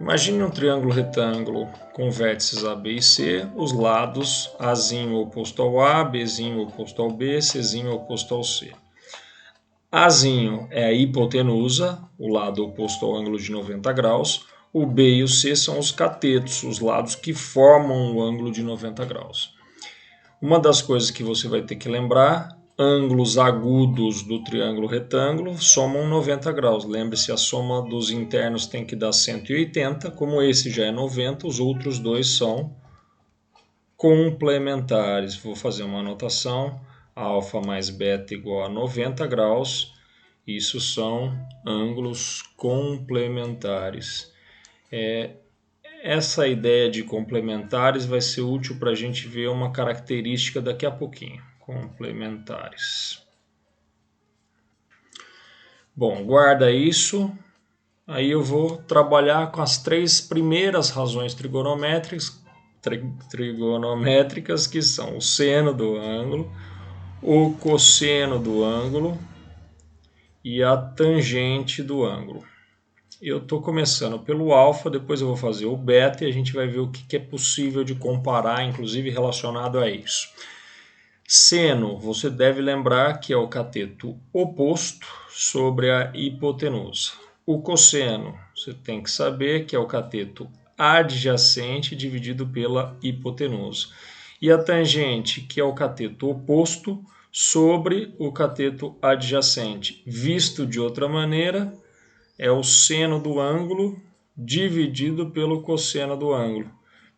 Imagine um triângulo retângulo com vértices A, B e C, os lados Azinho oposto ao A, Bzinho oposto ao B, Czinho oposto ao C. Azinho é a hipotenusa, o lado oposto ao ângulo de 90 graus. O B e o C são os catetos, os lados que formam o ângulo de 90 graus. Uma das coisas que você vai ter que lembrar, ângulos agudos do triângulo retângulo somam 90 graus. Lembre-se, a soma dos internos tem que dar 180, como esse já é 90, os outros dois são complementares. Vou fazer uma anotação, alfa mais beta igual a 90 graus, isso são ângulos complementares. Essa ideia de complementares vai ser útil para a gente ver uma característica daqui a pouquinho. Complementares. Bom, guarda isso. Aí eu vou trabalhar com as três primeiras razões trigonométricas, que são o seno do ângulo, o cosseno do ângulo e a tangente do ângulo. Eu estou começando pelo alfa, depois eu vou fazer o beta e a gente vai ver o que é possível de comparar, inclusive relacionado a isso. Seno, você deve lembrar que é o cateto oposto sobre a hipotenusa. O cosseno, você tem que saber que é o cateto adjacente dividido pela hipotenusa. E a tangente, que é o cateto oposto sobre o cateto adjacente. Visto de outra maneira, é o seno do ângulo dividido pelo cosseno do ângulo.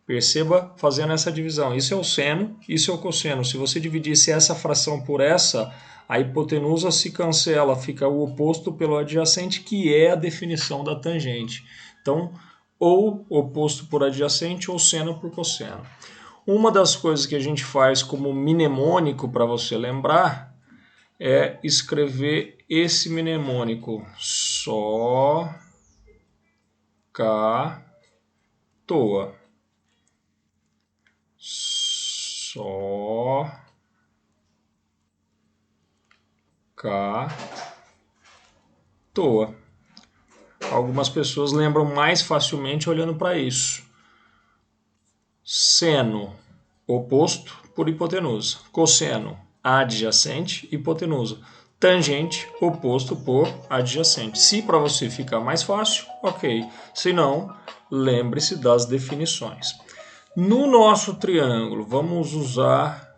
Perceba fazendo essa divisão. Isso é o seno, isso é o cosseno. Se você dividisse essa fração por essa, a hipotenusa se cancela, fica o oposto pelo adjacente, que é a definição da tangente. Então, ou oposto por adjacente ou seno por cosseno. Uma das coisas que a gente faz como mnemônico para você lembrar é escrever esse mnemônico. Só, cá, toa. Só, cá, toa. Algumas pessoas lembram mais facilmente olhando para isso. Seno, oposto por hipotenusa. Cosseno, adjacente, hipotenusa. Tangente, oposto por adjacente. Se para você ficar mais fácil, ok. Se não, lembre-se das definições. No nosso triângulo, vamos usar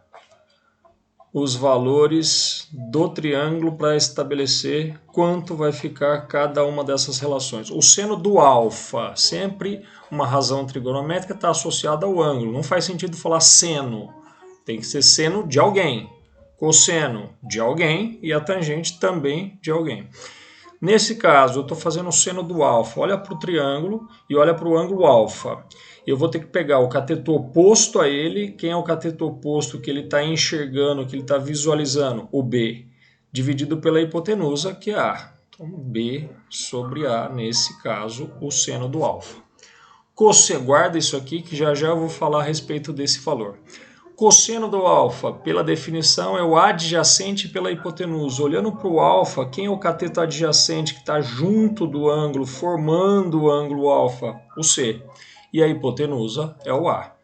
os valores do triângulo para estabelecer quanto vai ficar cada uma dessas relações. O seno do alfa, sempre uma razão trigonométrica, está associada ao ângulo. Não faz sentido falar seno, tem que ser seno de alguém. Cosseno de alguém e a tangente também de alguém. Nesse caso, eu estou fazendo o seno do alfa. Olha para o triângulo e olha para o ângulo alfa. Eu vou ter que pegar o cateto oposto a ele. Quem é o cateto oposto que ele está enxergando, que ele está visualizando? O B, dividido pela hipotenusa, que é A. Então, B sobre A, nesse caso, o seno do alfa. Guarda isso aqui que já já eu vou falar a respeito desse valor. Cosseno do alfa, pela definição, é o adjacente pela hipotenusa. Olhando para o alfa, quem é o cateto adjacente que está junto do ângulo, formando o ângulo alfa? O C. E a hipotenusa é o A.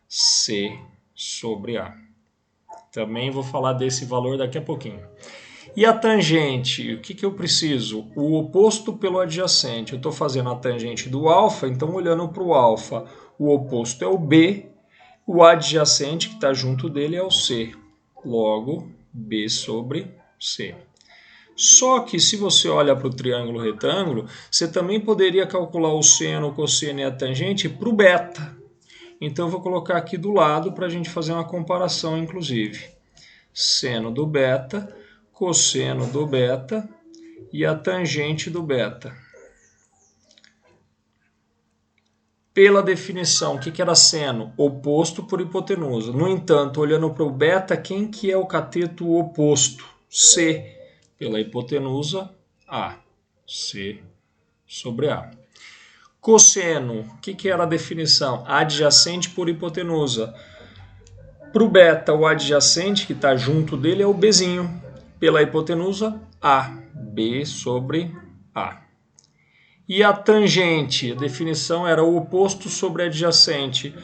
C sobre A. Também vou falar desse valor daqui a pouquinho. E a tangente, o que eu preciso? O oposto pelo adjacente. Eu estou fazendo a tangente do alfa, então olhando para o alfa, o oposto é o B, o adjacente que está junto dele é o C. Logo, B sobre C. Só que se você olha para o triângulo retângulo, você também poderia calcular o seno, o cosseno e a tangente para o beta. Então eu vou colocar aqui do lado para a gente fazer uma comparação, inclusive. Seno do beta, cosseno do beta e a tangente do beta. Pela definição, o que era seno? Oposto por hipotenusa. No entanto, olhando para o beta, quem que é o cateto oposto? C. Pela hipotenusa, A. C sobre A. Cosseno, o que era a definição? Adjacente por hipotenusa. Para o beta, o adjacente que está junto dele é o Bzinho. Pela hipotenusa, A. B sobre A. E a tangente, a definição era o oposto sobre adjacente.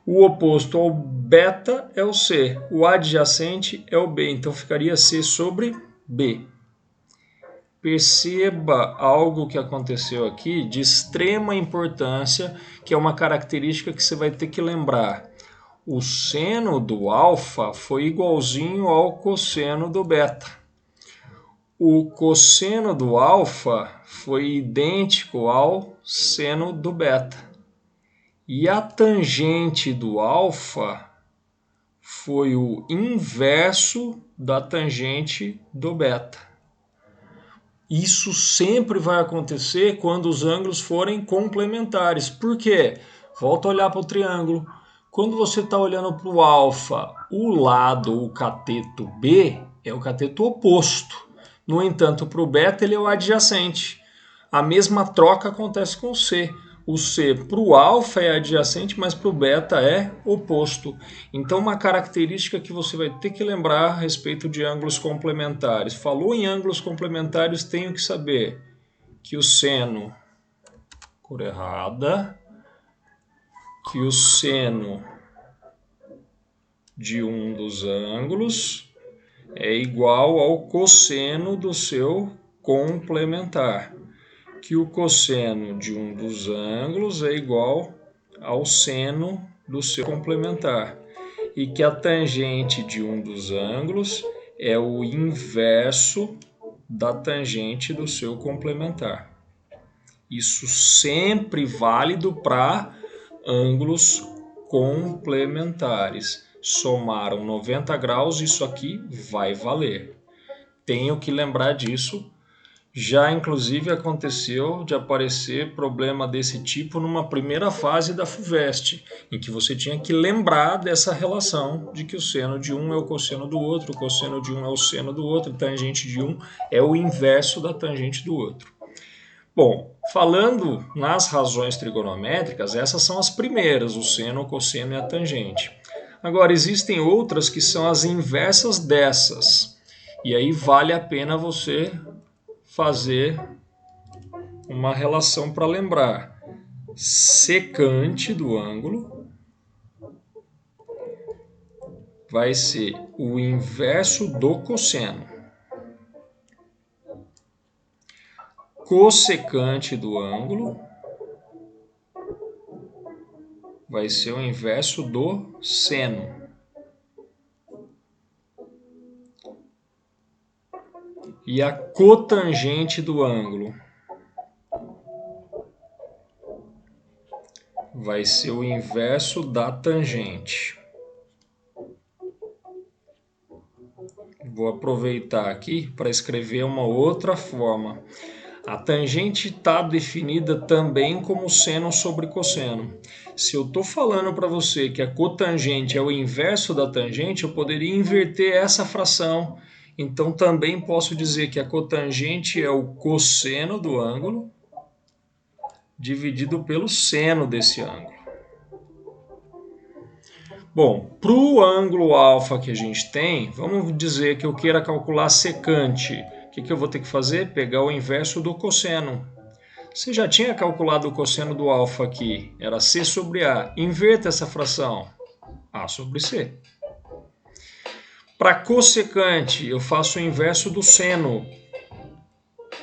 O oposto ao beta é o C, o adjacente é o B, então ficaria C sobre B. Perceba algo que aconteceu aqui de extrema importância, que é uma característica que você vai ter que lembrar. O seno do alfa foi igualzinho ao cosseno do beta. O cosseno do alfa foi idêntico ao seno do beta. E a tangente do alfa foi o inverso da tangente do beta. Isso sempre vai acontecer quando os ângulos forem complementares. Por quê? Volta a olhar para o triângulo. Quando você está olhando para o alfa, o lado, o cateto B, é o cateto oposto. No entanto, para o beta, ele é o adjacente. A mesma troca acontece com o C. O C para o alfa é adjacente, mas para o beta é oposto. Então, uma característica que você vai ter que lembrar a respeito de ângulos complementares. Falou em ângulos complementares, tenho que saber que o seno, cor errada, que o seno de um dos ângulos é igual ao cosseno do seu complementar. Que o cosseno de um dos ângulos é igual ao seno do seu complementar. E que a tangente de um dos ângulos é o inverso da tangente do seu complementar. Isso sempre válido para ângulos complementares. Somaram 90 graus, isso aqui vai valer. Tenho que lembrar disso. Já inclusive aconteceu de aparecer problema desse tipo numa primeira fase da FUVEST, em que você tinha que lembrar dessa relação de que o seno de um é o cosseno do outro, o cosseno de um é o seno do outro, a tangente de um é o inverso da tangente do outro. Bom, falando nas razões trigonométricas, essas são as primeiras, o seno, o cosseno e a tangente. Agora, existem outras que são as inversas dessas, e aí vale a pena você fazer uma relação para lembrar. Secante do ângulo vai ser o inverso do cosseno. Cossecante do ângulo vai ser o inverso do seno. E a cotangente do ângulo vai ser o inverso da tangente. Vou aproveitar aqui para escrever uma outra forma. A tangente está definida também como seno sobre cosseno. Se eu estou falando para você que a cotangente é o inverso da tangente, eu poderia inverter essa fração. Então também posso dizer que a cotangente é o cosseno do ângulo dividido pelo seno desse ângulo. Bom, para o ângulo alfa que a gente tem, vamos dizer que eu queira calcular secante. O que eu vou ter que fazer? Pegar o inverso do cosseno. Você já tinha calculado o cosseno do alfa aqui, era C sobre A. Inverta essa fração, A sobre C. Para cossecante, eu faço o inverso do seno.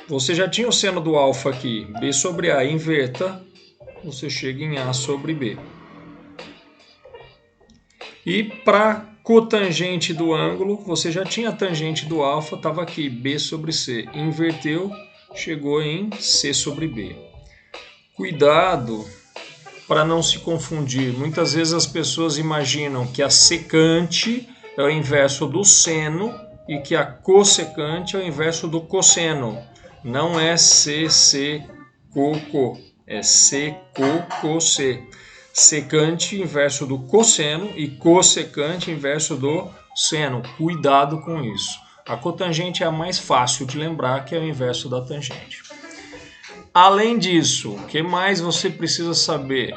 Você já tinha o seno do alfa aqui, B sobre A. Inverta, você chega em A sobre B. E para cotangente do ângulo, você já tinha a tangente do alfa, estava aqui, B sobre C. Inverteu, chegou em C sobre B. Cuidado para não se confundir. Muitas vezes as pessoas imaginam que a secante é o inverso do seno e que a cossecante é o inverso do cosseno. Não é C, C, co, é C, co, C. Secante inverso do cosseno e cossecante inverso do seno. Cuidado com isso. A cotangente é a mais fácil de lembrar, que é o inverso da tangente. Além disso, o que mais você precisa saber?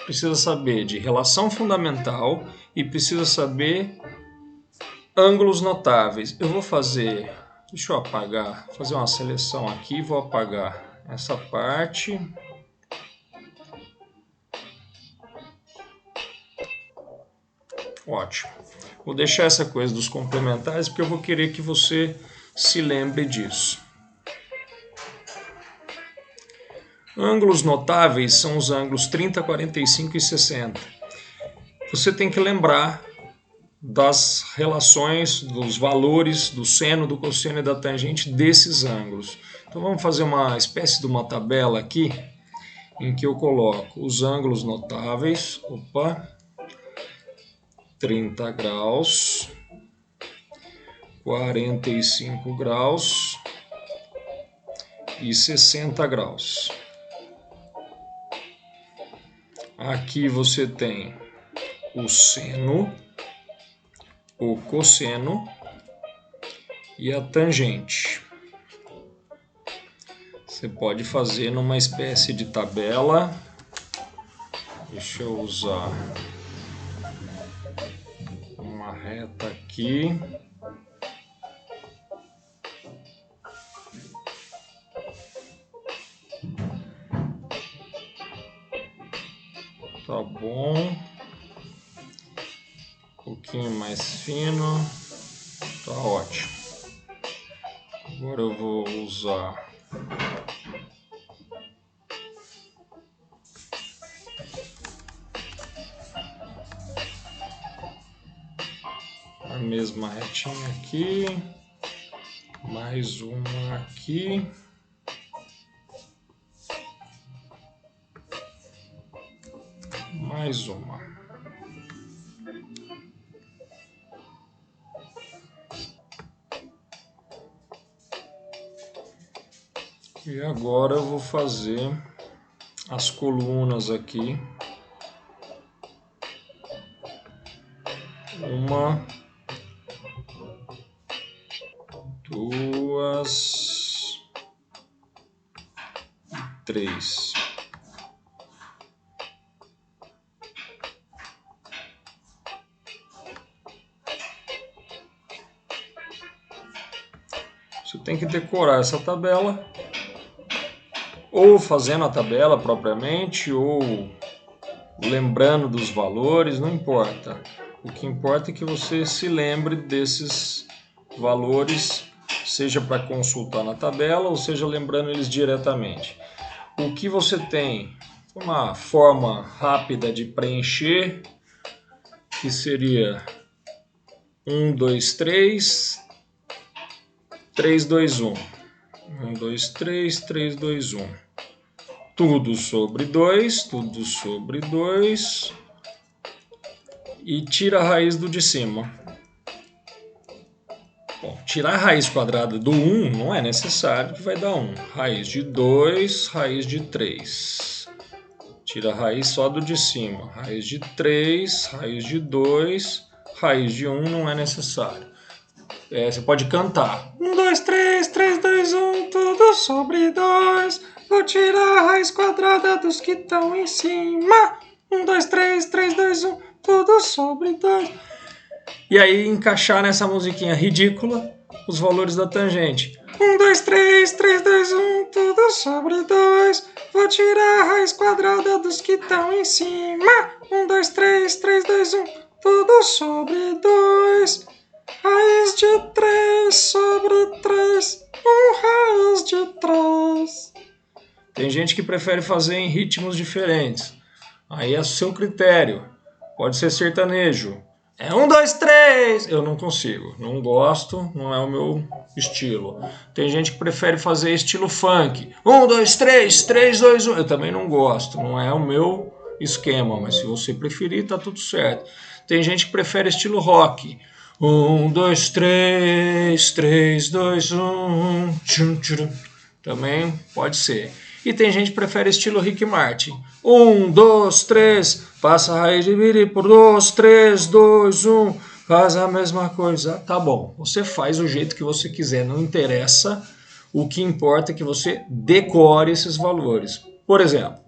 Precisa saber de relação fundamental e precisa saber ângulos notáveis. Eu vou fazer, deixa eu apagar, fazer uma seleção aqui, vou apagar essa parte. Ótimo. Vou deixar essa coisa dos complementares porque eu vou querer que você se lembre disso. Ângulos notáveis são os ângulos 30, 45 e 60. Você tem que lembrar das relações, dos valores do seno, do cosseno e da tangente desses ângulos. Então vamos fazer uma espécie de uma tabela aqui, em que eu coloco os ângulos notáveis, 30 graus, 45 graus e 60 graus. Aqui você tem o seno, o cosseno e a tangente. Você pode fazer numa espécie de tabela. Deixa eu usar uma reta aqui. Tá bom. Um pouquinho mais fino. Tá ótimo. Agora eu vou usar a mesma retinha aqui. Mais uma aqui. Mais uma. E agora eu vou fazer as colunas aqui. Uma, duas, três. Você tem que decorar essa tabela, ou fazendo a tabela propriamente, ou lembrando dos valores, não importa. O que importa é que você se lembre desses valores, seja para consultar na tabela, ou seja lembrando eles diretamente. O que você tem? Uma forma rápida de preencher, que seria 1, 2, 3, 3, 2, 1. 1, 2, 3, 3, 2, 1. Tudo sobre 2, tudo sobre 2. E tira a raiz do de cima. Bom, tirar a raiz quadrada do 1 não é necessário, que vai dar 1. Raiz de 2, raiz de 3. Tira a raiz só do de cima. Raiz de 3, raiz de 2, raiz de 1 não é necessário. Você pode cantar. 1, 2, 3, 3, 2, 1, tudo sobre 2. Vou tirar a raiz quadrada dos que estão em cima. 1, 2, 3, 3, 2, 1, tudo sobre 2. E aí encaixar nessa musiquinha ridícula os valores da tangente. 1, 2, 3, 3, 2, 1, tudo sobre 2. Vou tirar a raiz quadrada dos que estão em cima. 1, 2, 3, 3, 2, 1, tudo sobre 2. Raiz de 3 sobre 3, 1 raiz de 3. Tem gente que prefere fazer em ritmos diferentes. Aí é o seu critério. Pode ser sertanejo. É 1, 2, 3. Eu não consigo. Não gosto. Não é o meu estilo. Tem gente que prefere fazer estilo funk. 1, 2, 3, 3, 2, 1. Eu também não gosto. Não é o meu esquema. Mas se você preferir, tá tudo certo. Tem gente que prefere estilo rock. 1, 2, 3, 3, 2, 1. Também pode ser. E tem gente que prefere estilo Rick Martin. 1, 2, 3, passa a raiz, divide por 2, 3, 2, 1, faz a mesma coisa. Tá bom, você faz o jeito que você quiser, não interessa. O que importa é que você decore esses valores. Por exemplo,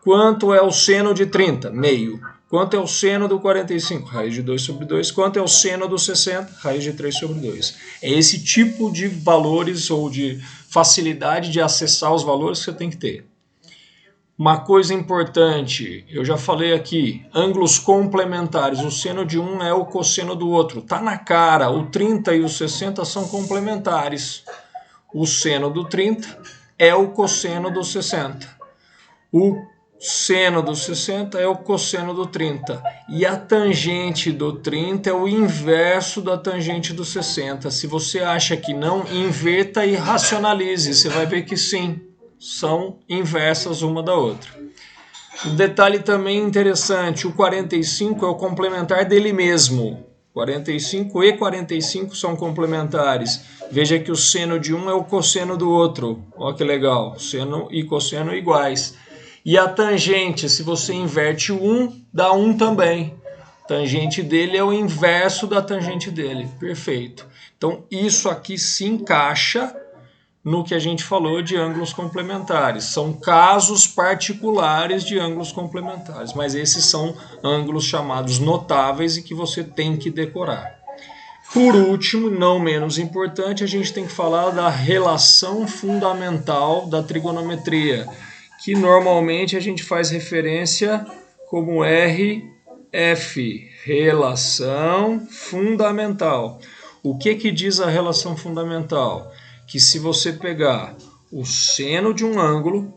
quanto é o seno de 30? Meio. Quanto é o seno do 45? Raiz de 2 sobre 2. Quanto é o seno do 60? Raiz de 3 sobre 2. É esse tipo de valores ou de facilidade de acessar os valores que você tem que ter. Uma coisa importante, eu já falei aqui, ângulos complementares. O seno de um é o cosseno do outro. Tá na cara, o 30 e o 60 são complementares. O seno do 30 é o cosseno do 60. O seno do 60 é o cosseno do 30. E a tangente do 30 é o inverso da tangente do 60. Se você acha que não, inverta e racionalize. Você vai ver que sim, são inversas uma da outra. Um detalhe também interessante, o 45 é o complementar dele mesmo. 45 e 45 são complementares. Veja que o seno de um é o cosseno do outro. Olha que legal, seno e cosseno iguais. E a tangente, se você inverte o 1, dá 1 também. A tangente dele é o inverso da tangente dele. Perfeito. Então, isso aqui se encaixa no que a gente falou de ângulos complementares. São casos particulares de ângulos complementares, mas esses são ângulos chamados notáveis e que você tem que decorar. Por último, não menos importante, a gente tem que falar da relação fundamental da trigonometria, que normalmente a gente faz referência como RF, relação fundamental. O que diz a relação fundamental? Que se você pegar o seno de um ângulo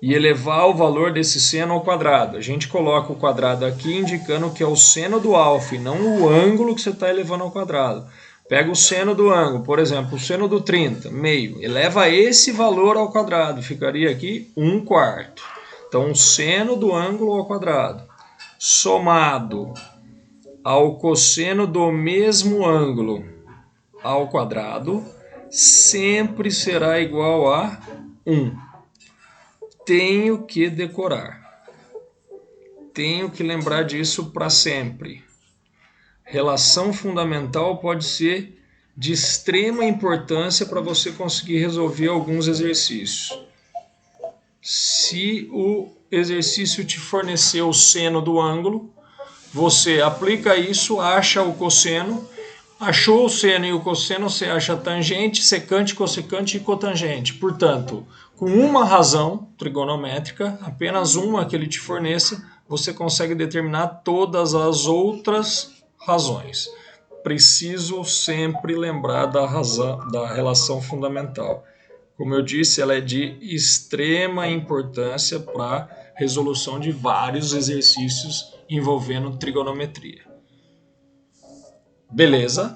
e elevar o valor desse seno ao quadrado, a gente coloca o quadrado aqui indicando que é o seno do alfa e não o ângulo que você está elevando ao quadrado. Pega o seno do ângulo, por exemplo, o seno do 30, meio, eleva esse valor ao quadrado, ficaria aqui 1/4. Então, o seno do ângulo ao quadrado, somado ao cosseno do mesmo ângulo ao quadrado, sempre será igual a 1. Tenho que decorar. Tenho que lembrar disso para sempre. Relação fundamental pode ser de extrema importância para você conseguir resolver alguns exercícios. Se o exercício te fornecer o seno do ângulo, você aplica isso, acha o cosseno. Achou o seno e o cosseno, você acha a tangente, secante, cossecante e cotangente. Portanto, com uma razão trigonométrica, apenas uma que ele te forneça, você consegue determinar todas as outras razões. Preciso sempre lembrar da relação fundamental. Como eu disse, ela é de extrema importância para a resolução de vários exercícios envolvendo trigonometria. Beleza?